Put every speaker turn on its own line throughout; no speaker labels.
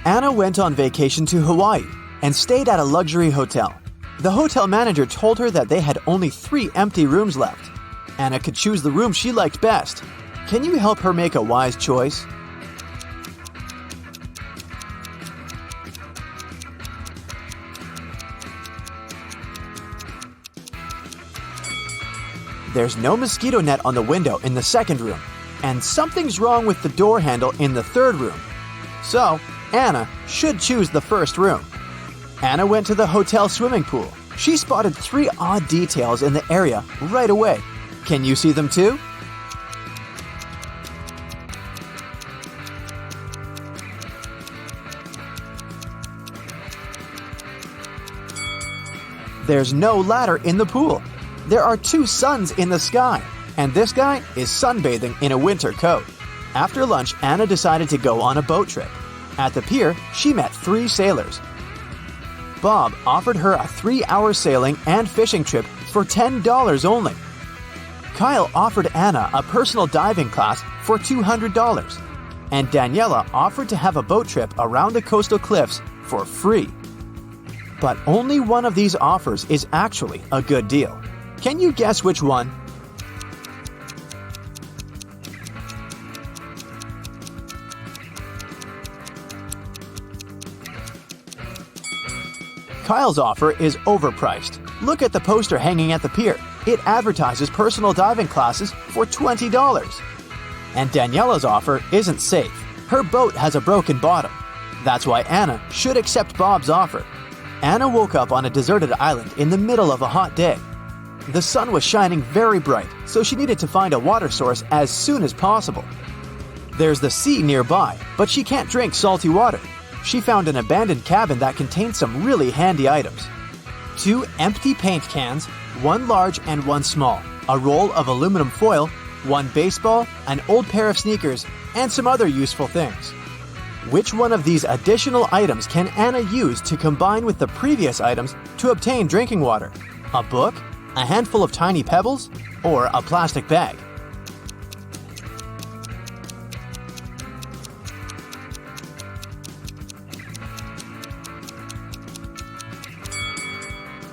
Anna went on vacation to Hawaii and stayed at a luxury hotel. The hotel manager told her that they had only 3 empty rooms left. Anna could choose the room she liked best. Can you help her make a wise choice? There's no mosquito net on the window in the second room, and something's wrong with the door handle in the third room. So, Anna should choose the first room. Anna went to the hotel swimming pool. She spotted 3 odd details in the area right away. Can you see them too? There's no ladder in the pool. There are 2 suns in the sky, and this guy is sunbathing in a winter coat. After lunch, Anna decided to go on a boat trip. At the pier, she met 3 sailors. Bob offered her a 3-hour sailing and fishing trip for $10 only. Kyle offered Anna a personal diving class for $200, and Daniela offered to have a boat trip around the coastal cliffs for free. But only one of these offers is actually a good deal. Can you guess which one? Kyle's offer is overpriced. Look at the poster hanging at the pier. It advertises personal diving classes for $20. And Daniela's offer isn't safe. Her boat has a broken bottom. That's why Anna should accept Bob's offer. Anna woke up on a deserted island in the middle of a hot day. The sun was shining very bright, so she needed to find a water source as soon as possible. There's the sea nearby, but she can't drink salty water. She found an abandoned cabin that contained some really handy items. 2 empty paint cans, 1 large and 1 small, a roll of aluminum foil, 1 baseball, an old pair of sneakers, and some other useful things. Which one of these additional items can Anna use to combine with the previous items to obtain drinking water? A book, a handful of tiny pebbles, or a plastic bag?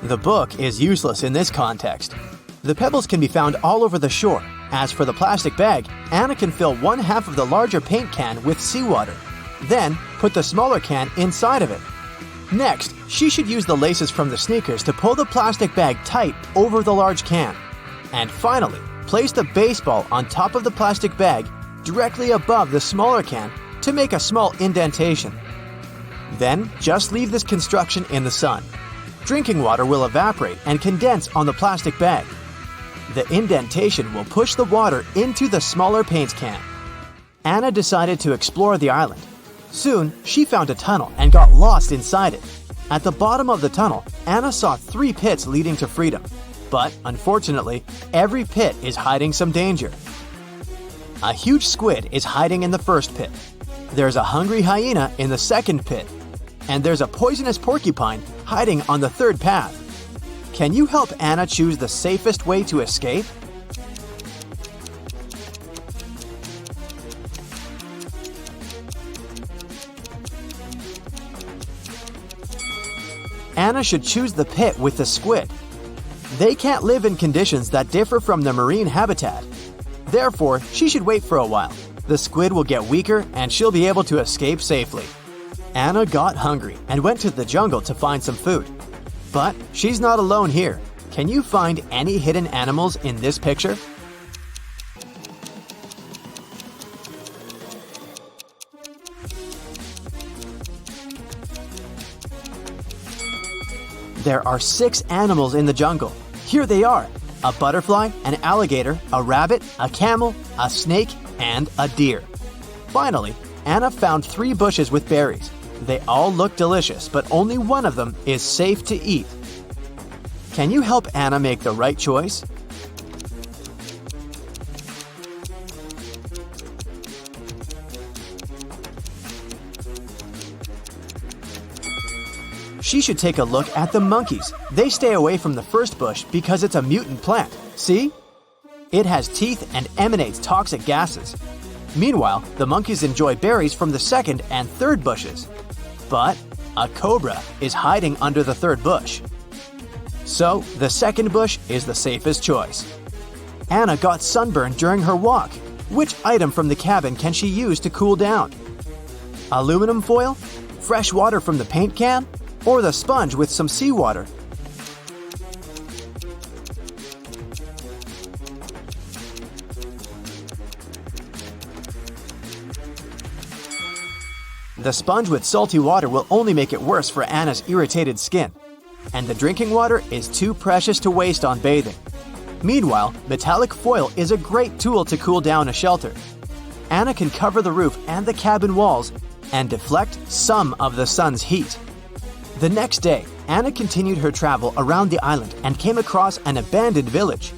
The book is useless in this context. The pebbles can be found all over the shore. As for the plastic bag, Anna can fill 1/2 of the larger paint can with seawater. Then, put the smaller can inside of it. Next, she should use the laces from the sneakers to pull the plastic bag tight over the large can. And finally, place the baseball on top of the plastic bag directly above the smaller can to make a small indentation. Then, just leave this construction in the sun. Drinking water will evaporate and condense on the plastic bag. The indentation will push the water into the smaller paint can. Anna decided to explore the island. Soon, she found a tunnel and got lost inside it. At the bottom of the tunnel, Anna saw 3 pits leading to freedom. But, unfortunately, every pit is hiding some danger. A huge squid is hiding in the first pit. There's a hungry hyena in the second pit. And there's a poisonous porcupine hiding on the third path. Can you help Anna choose the safest way to escape? Anna should choose the pit with the squid. They can't live in conditions that differ from the marine habitat. Therefore, she should wait for a while. The squid will get weaker and she'll be able to escape safely. Anna got hungry and went to the jungle to find some food. But she's not alone here. Can you find any hidden animals in this picture? There are 6 animals in the jungle. Here they are: a butterfly, an alligator, a rabbit, a camel, a snake, and a deer. Finally, Anna found 3 bushes with berries. They all look delicious, but only one of them is safe to eat. Can you help Anna make the right choice? She should take a look at the monkeys. They stay away from the first bush because it's a mutant plant. See? It has teeth and emanates toxic gases. Meanwhile, the monkeys enjoy berries from the second and third bushes. But a cobra is hiding under the third bush. So the second bush is the safest choice. Anna got sunburned during her walk. Which item from the cabin can she use to cool down? Aluminum foil? Fresh water from the paint can? Or the sponge with some seawater? The sponge with salty water will only make it worse for Anna's irritated skin. And the drinking water is too precious to waste on bathing. Meanwhile, metallic foil is a great tool to cool down a shelter. Anna can cover the roof and the cabin walls and deflect some of the sun's heat. The next day, Anna continued her travel around the island and came across an abandoned village.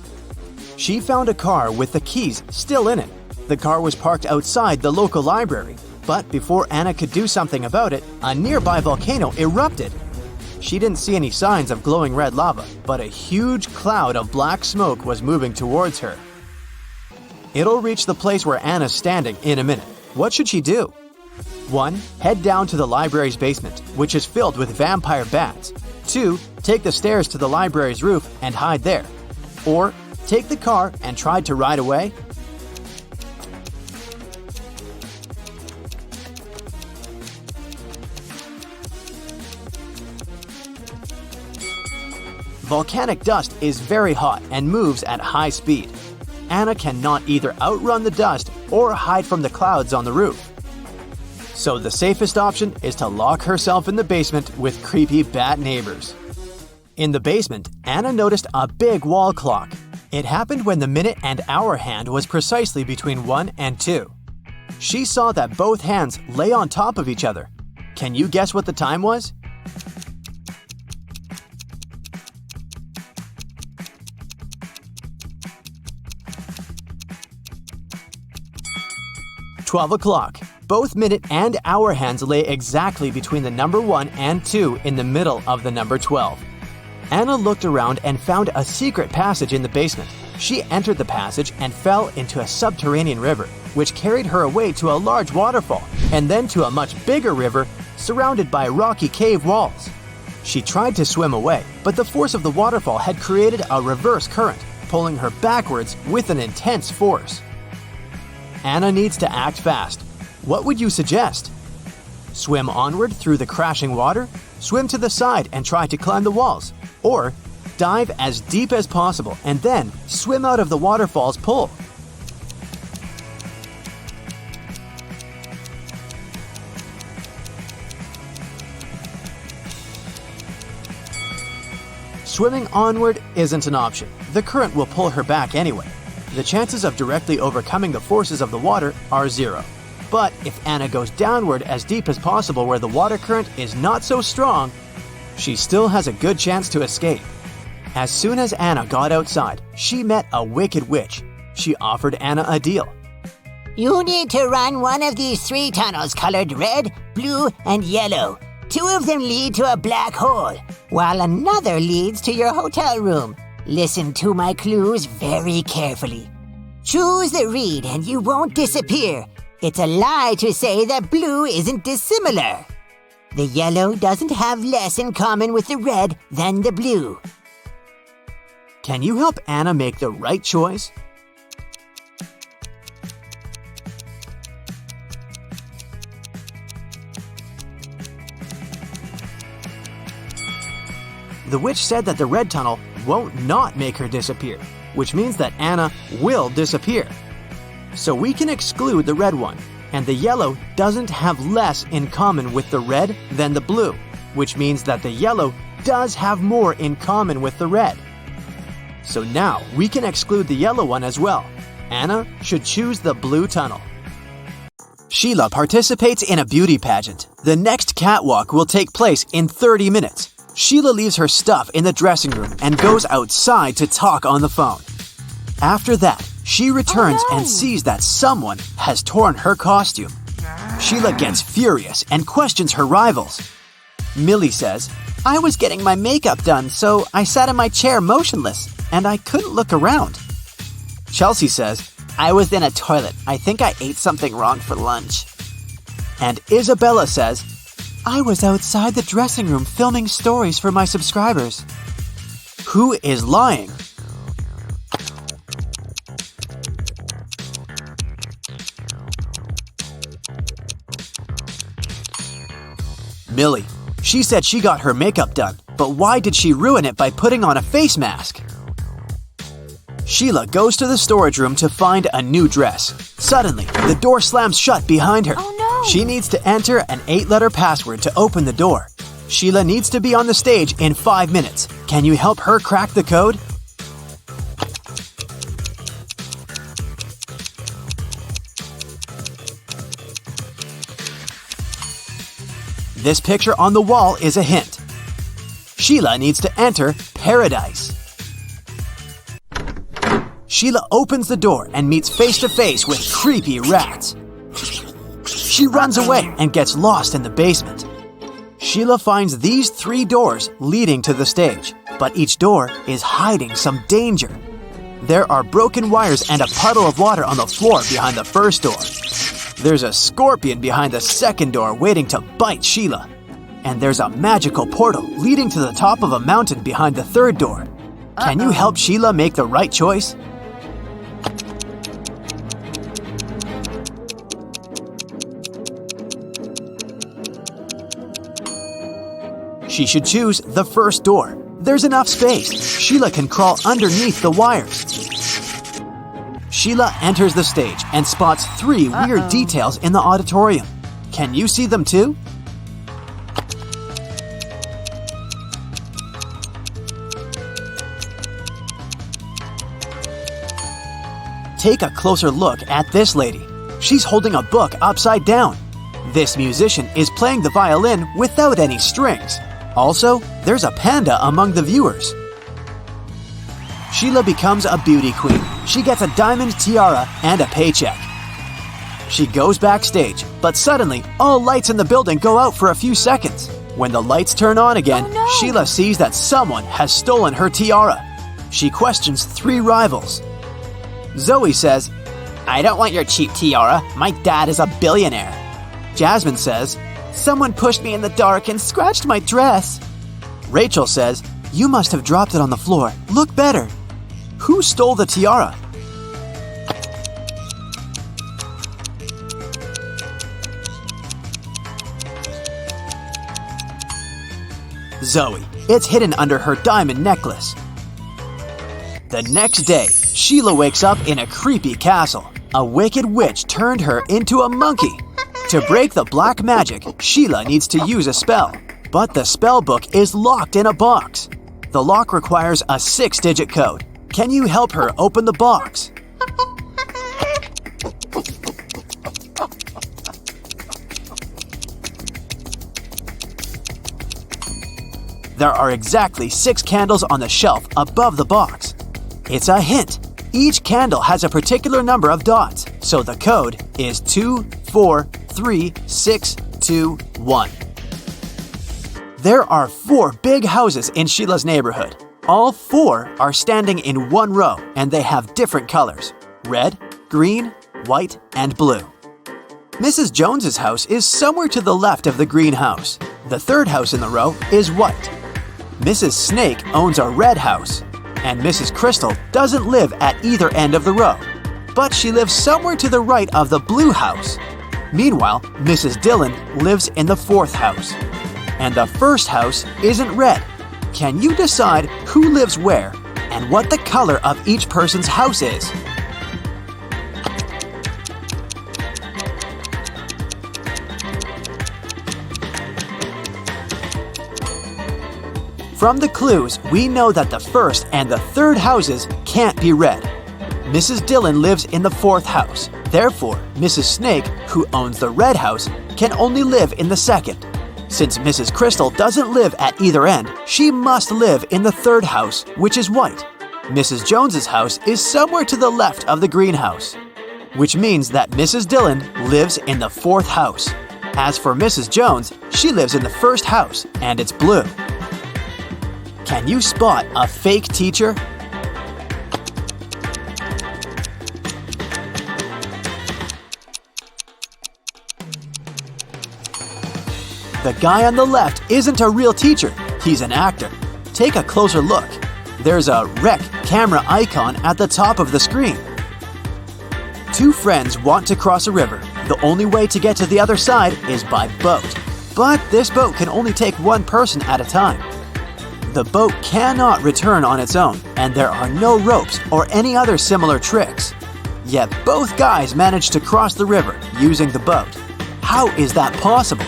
She found a car with the keys still in it. The car was parked outside the local library, but before Anna could do something about it, a nearby volcano erupted. She didn't see any signs of glowing red lava, but a huge cloud of black smoke was moving towards her. It'll reach the place where Anna's standing in a minute. What should she do? 1. Head down to the library's basement, which is filled with vampire bats. 2. Take the stairs to the library's roof and hide there. Or, take the car and try to ride away. Volcanic dust is very hot and moves at high speed. Anna cannot either outrun the dust or hide from the clouds on the roof. So the safest option is to lock herself in the basement with creepy bat neighbors. In the basement, Anna noticed a big wall clock. It happened when the minute and hour hand was precisely between 1 and 2. She saw that both hands lay on top of each other. Can you guess what the time was? $12. Both minute and hour hands lay exactly between the number 1 and 2 in the middle of the number 12. Anna looked around and found a secret passage in the basement. She entered the passage and fell into a subterranean river, which carried her away to a large waterfall, and then to a much bigger river surrounded by rocky cave walls. She tried to swim away, but the force of the waterfall had created a reverse current, pulling her backwards with an intense force. Anna needs to act fast. What would you suggest? Swim onward through the crashing water? Swim to the side and try to climb the walls? Or dive as deep as possible and then swim out of the waterfall's pull? Swimming onward isn't an option. The current will pull her back anyway. The chances of directly overcoming the forces of the water are 0. But if Anna goes downward as deep as possible where the water current is not so strong, she still has a good chance to escape. As soon as Anna got outside, she met a wicked witch. She offered Anna a deal.
You need to run one of these 3 tunnels colored red, blue, and yellow. 2 of them lead to a black hole, while another leads to your hotel room. Listen to my clues very carefully. Choose the reed and you won't disappear. It's a lie to say that blue isn't dissimilar. The yellow doesn't have less in common with the red than the blue.
Can you help Anna make the right choice? The witch said that the red tunnel won't not make her disappear, which means that Anna will disappear. So we can exclude the red one, and the yellow doesn't have less in common with the red than the blue, which means that the yellow does have more in common with the red. So now we can exclude the yellow one as well. Anna should choose the blue tunnel. Sheila participates in a beauty pageant. The next catwalk will take place in 30 minutes. Sheila leaves her stuff in the dressing room and goes outside to talk on the phone. After that, she returns and sees that someone has torn her costume. Sheila gets furious and questions her rivals. Millie says, "I was getting my makeup done, so I sat in my chair motionless, and I couldn't look around." Chelsea says, "I was in a toilet. I think I ate something wrong for lunch." And Isabella says, I was outside the dressing room filming stories for my subscribers. Who is lying? Millie. She said she got her makeup done, but why did she ruin it by putting on a face mask? Sheila goes to the storage room to find a new dress. Suddenly, the door slams shut behind her.
Oh no!
She needs to enter an 8-letter password to open the door. Sheila needs to be on the stage in 5 minutes. Can you help her crack the code? This picture on the wall is a hint. Sheila needs to enter paradise. Sheila opens the door and meets face-to-face with creepy rats. She runs away and gets lost in the basement. Sheila finds these 3 doors leading to the stage, but each door is hiding some danger. There are broken wires and a puddle of water on the floor behind the first door. There's a scorpion behind the second door waiting to bite Sheila. And there's a magical portal leading to the top of a mountain behind the third door. Can you help Sheila make the right choice? She should choose the first door. There's enough space. Sheila can crawl underneath the wires. Sheila enters the stage and spots 3 weird details in the auditorium. Can you see them too? Take a closer look at this lady. She's holding a book upside down. This musician is playing the violin without any strings. Also, there's a panda among the viewers. Sheila becomes a beauty queen. She gets a diamond tiara and a paycheck. She goes backstage, but suddenly, all lights in the building go out for a few seconds. When the lights turn on again,
Oh, no.
Sheila sees that someone has stolen her tiara. She questions 3 rivals. Zoe says, "I don't want your cheap tiara. My dad is a billionaire." Jasmine says, "Someone pushed me in the dark and scratched my dress." Rachel says, "You must have dropped it on the floor. Look better." Who stole the tiara? Zoe. It's hidden under her diamond necklace. The next day, Sheila wakes up in a creepy castle. A wicked witch turned her into a monkey. To break the black magic, Sheila needs to use a spell. But the spell book is locked in a box. The lock requires a 6-digit code. Can you help her open the box? There are exactly 6 candles on the shelf above the box. It's a hint. Each candle has a particular number of dots, so the code is 24361. There are 4 big houses in Sheila's neighborhood. All 4 are standing in one row, and they have different colors: red, green, white, and blue. Mrs. Jones's house is somewhere to the left of the green house. The third house in the row is white. Mrs. Snake owns a red house, and Mrs. Crystal doesn't live at either end of the row, but she lives somewhere to the right of the blue house. Meanwhile, Mrs. Dillon lives in the 4th house. And the first house isn't red. Can you decide who lives where and what the color of each person's house is? From the clues, we know that the first and the third houses can't be red. Mrs. Dillon lives in the 4th house. Therefore, Mrs. Snake, who owns the red house, can only live in the 2nd. Since Mrs. Crystal doesn't live at either end, she must live in the 3rd house, which is white. Mrs. Jones's house is somewhere to the left of the greenhouse, which means that Mrs. Dillon lives in the 4th house. As for Mrs. Jones, she lives in the 1st house, and it's blue. Can you spot a fake teacher? The guy on the left isn't a real teacher, he's an actor. Take a closer look. There's a rec camera icon at the top of the screen. Two friends want to cross a river. The only way to get to the other side is by boat. But this boat can only take one person at a time. The boat cannot return on its own, and there are no ropes or any other similar tricks. Yet both guys managed to cross the river using the boat. How is that possible?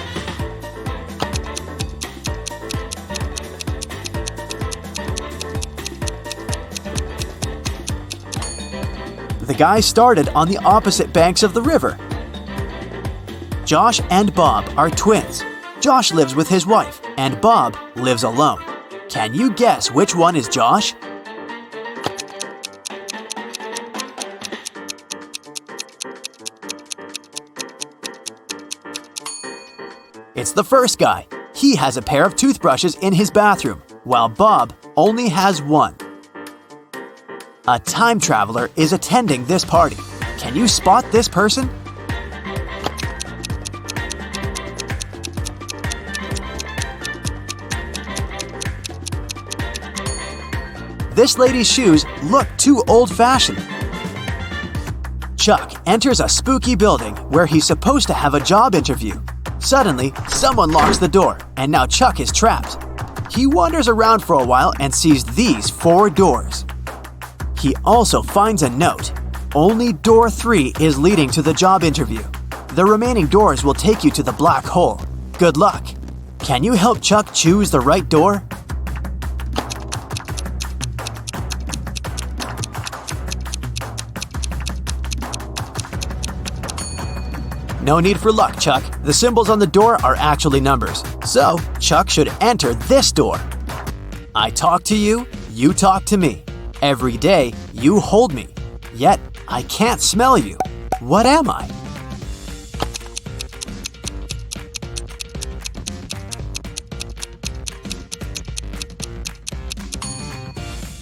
The guys started on the opposite banks of the river. Josh and Bob are twins. Josh lives with his wife, and Bob lives alone. Can you guess which one is Josh? It's the first guy. He has a pair of toothbrushes in his bathroom, while Bob only has one. A time traveler is attending this party. Can you spot this person? This lady's shoes look too old-fashioned. Chuck enters a spooky building where he's supposed to have a job interview. Suddenly, someone locks the door, and now Chuck is trapped. He wanders around for a while and sees these 4 doors. He also finds a note. Only door 3 is leading to the job interview. The remaining doors will take you to the black hole. Good luck. Can you help Chuck choose the right door? No need for luck, Chuck. The symbols on the door are actually numbers. So, Chuck should enter this door. I talk to you, you talk to me. Every day, you hold me. Yet, I can't smell you. What am I?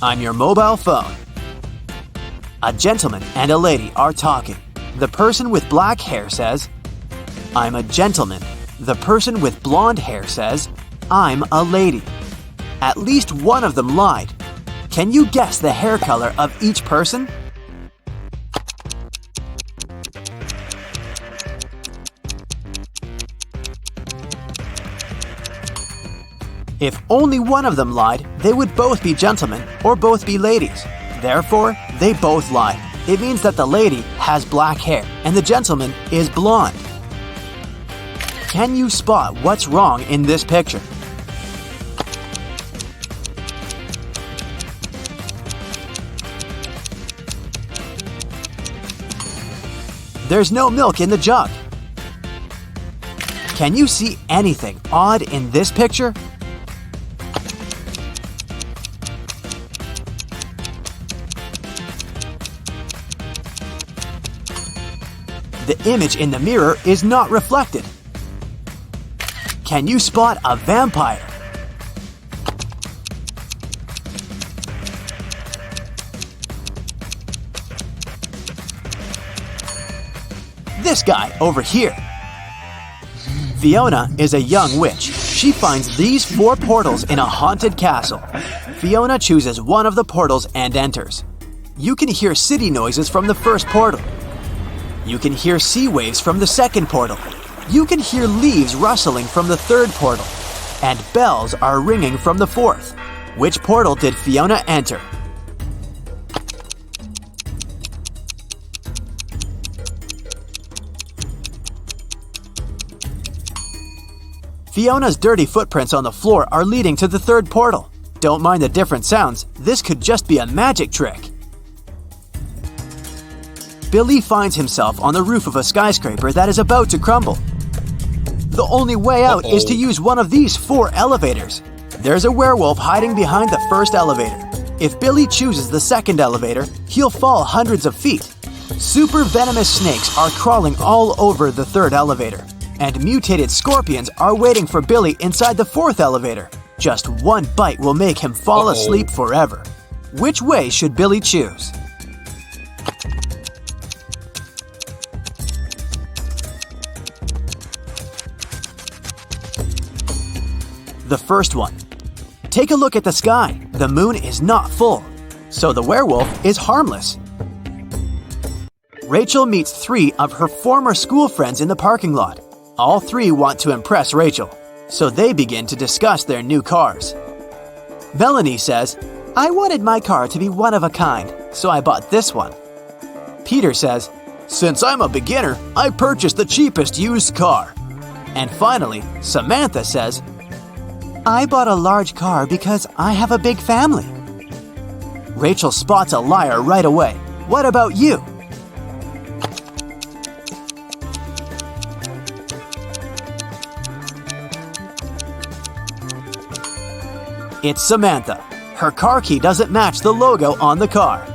I'm your mobile phone. A gentleman and a lady are talking. The person with black hair says, I'm a gentleman. The person with blonde hair says, I'm a lady. At least one of them lied. Can you guess the hair color of each person? If only one of them lied, they would both be gentlemen or both be ladies. Therefore, they both lied. It means that the lady has black hair and the gentleman is blonde. Can you spot what's wrong in this picture? There's no milk in the jug. Can you see anything odd in this picture? The image in the mirror is not reflected. Can you spot a vampire? This guy over here. Fiona is a young witch. She finds these 4 portals in a haunted castle. Fiona chooses one of the portals and enters. You can hear city noises from the first portal. You can hear sea waves from the second portal. You can hear leaves rustling from the third portal. And bells are ringing from the fourth. Which portal did Fiona enter? Fiona's dirty footprints on the floor are leading to the third portal. Don't mind the different sounds, this could just be a magic trick. Billy finds himself on the roof of a skyscraper that is about to crumble. The only way out is to use one of these 4 elevators. There's a werewolf hiding behind the first elevator. If Billy chooses the second elevator, he'll fall hundreds of feet. Super venomous snakes are crawling all over the third elevator. And mutated scorpions are waiting for Billy inside the fourth elevator. Just one bite will make him fall asleep forever. Which way should Billy choose? The first one. Take a look at the sky. The moon is not full, so the werewolf is harmless. Rachel meets 3 of her former school friends in the parking lot. All 3 want to impress Rachel, so they begin to discuss their new cars. Melanie says, "I wanted my car to be one of a kind, so I bought this one." Peter says, "Since I'm a beginner, I purchased the cheapest used car." And finally, Samantha says, "I bought a large car because I have a big family." Rachel spots a liar right away. What about you? It's Samantha. Her car key doesn't match the logo on the car.